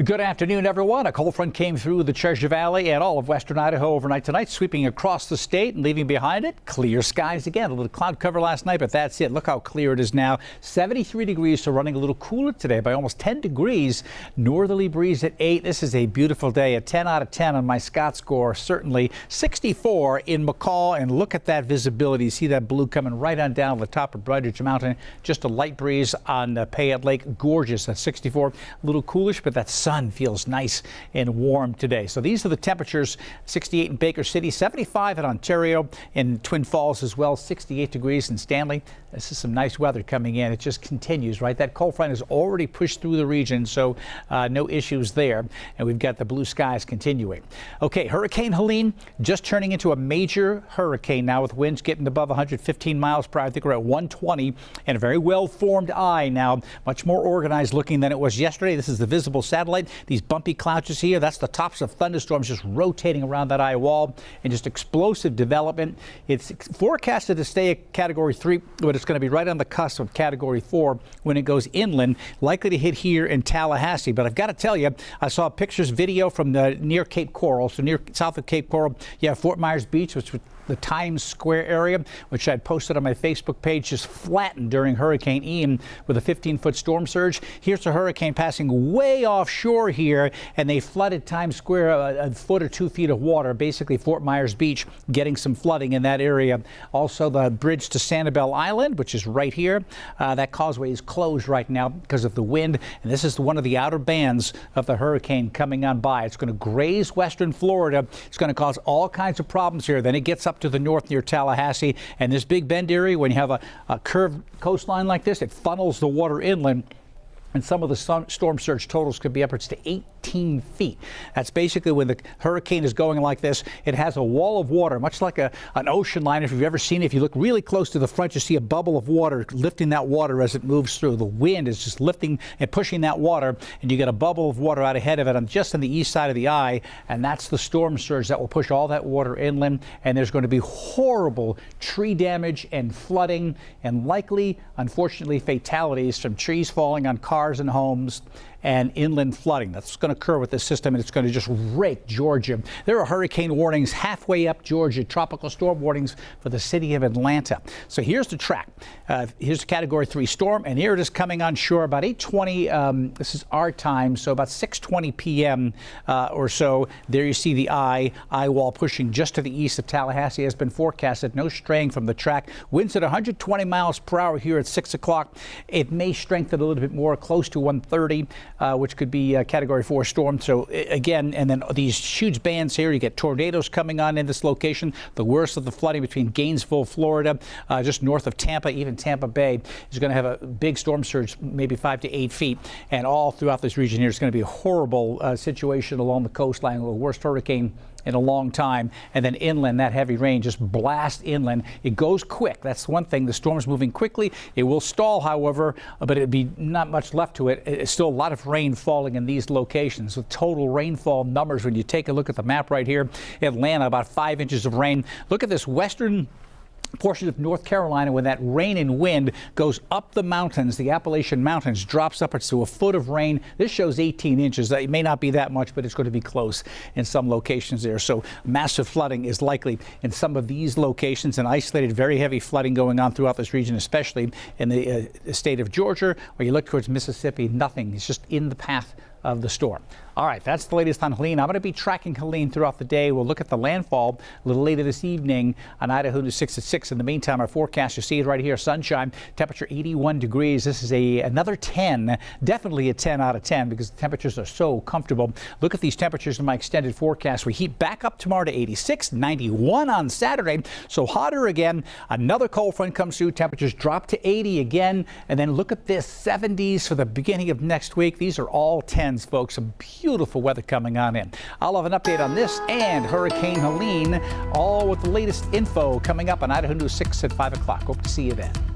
Good afternoon, everyone. A cold front came through the Treasure Valley and all of western Idaho overnight tonight, sweeping across the state and leaving behind it clear skies again. A little cloud cover last night, but that's it. Look how clear it is now. 73 degrees, so running a little cooler today by almost 10 degrees. Northerly breeze at 8. This is a beautiful day. A 10 out of 10 on my Scott score, certainly. 64 in McCall, and look at that visibility. You see that blue coming right on down to the top of Bridge Mountain. Just a light breeze on Payette Lake. Gorgeous at 64. A little coolish, but that's sun feels nice and warm today. So these are the temperatures. 68 in Baker City, 75 in Ontario, in Twin Falls as well, 68 degrees in Stanley. This is some nice weather coming in. It just continues, right? That cold front has already pushed through the region, so no issues there. And we've got the blue skies continuing. Okay, Hurricane Helene just turning into a major hurricane now, with winds getting above 115 miles per hour. I think we're at 120, and a very well-formed eye now, much more organized looking than it was yesterday. This is the visible satellite. These bumpy clouds you see here, that's the tops of thunderstorms just rotating around that eye wall, and just explosive development. It's forecasted to stay at Category 3, but it's going to be right on the cusp of Category 4 when it goes inland, likely to hit here in Tallahassee. But I've got to tell you, I saw pictures, video from near Cape Coral, so near south of Cape Coral. Yeah, Fort Myers Beach, which was the Times Square area, which I'd posted on my Facebook page, just flattened during Hurricane Ian with a 15-foot storm surge. Here's a hurricane passing way offshore here, and they flooded Times Square, a foot or 2 feet of water, basically Fort Myers Beach getting some flooding in that area. Also, the bridge to Sanibel Island, which is right here, that causeway is closed right now because of the wind, and this is one of the outer bands of the hurricane coming on by. It's going to graze western Florida. It's going to cause all kinds of problems here. Then it gets up to the north near Tallahassee, and this Big Bend area, when you have a curved coastline like this, it funnels the water inland. And some of the storm surge totals could be upwards to 18 feet. That's basically when the hurricane is going like this. It has a wall of water, much like an ocean line. If you've ever seen it, if you look really close to the front, you see a bubble of water lifting that water as it moves through. The wind is just lifting and pushing that water, and you get a bubble of water out ahead of it just on the east side of the eye, and that's the storm surge that will push all that water inland. And there's going to be horrible tree damage and flooding, and likely, unfortunately, fatalities from trees falling on cars and homes and inland flooding. That's going to occur with this system, and it's going to just rake Georgia. There are hurricane warnings halfway up Georgia, tropical storm warnings for the city of Atlanta. So here's the track. Here's the Category 3 storm, and here it is coming on shore about 8:20. This is our time, so about 6:20 p.m. Or so. There you see the eye wall pushing just to the east of Tallahassee. Has been forecasted. No straying from the track. Winds at 120 miles per hour here at 6 o'clock. It may strengthen a little bit more, close to 130. Which could be a Category 4 storm. So again, and then these huge bands here, you get tornadoes coming on in this location. The worst of the flooding between Gainesville, Florida, just north of Tampa, even Tampa Bay, is going to have a big storm surge, maybe 5 to 8 feet. And all throughout this region here, it's going to be a horrible situation along the coastline, the worst hurricane in a long time. And then inland, that heavy rain just blasts inland. It goes quick. That's one thing. The storm's moving quickly. It will stall, however, but it'd be not much left to it. It's still a lot of rain falling in these locations. The total rainfall numbers, when you take a look at the map right here, Atlanta, about 5 inches of rain. Look at this western portion of North Carolina, when that rain and wind goes up the mountains, the Appalachian Mountains, drops upwards to a foot of rain. This shows 18 inches. It may not be that much, but it's going to be close in some locations there. So massive flooding is likely in some of these locations, and isolated very heavy flooding going on throughout this region, especially in the state of Georgia, where you look towards Mississippi. Nothing. It's just in the path of the storm. All right, that's the latest on Helene. I'm going to be tracking Helene throughout the day. We'll look at the landfall a little later this evening on Idaho News 6 at 6. In the meantime, our forecast, you see it right here, sunshine, temperature 81 degrees. This is another 10, definitely a 10 out of 10 because the temperatures are so comfortable. Look at these temperatures in my extended forecast. We heat back up tomorrow to 86, 91 on Saturday, so hotter again. Another cold front comes through, temperatures drop to 80 again, and then look at this, 70s for the beginning of next week. These are all 10s, folks. Some beautiful weather coming on in. I'll have an update on this and Hurricane Helene, all with the latest info coming up on Idaho News 6 at 5 o'clock. Hope to see you then.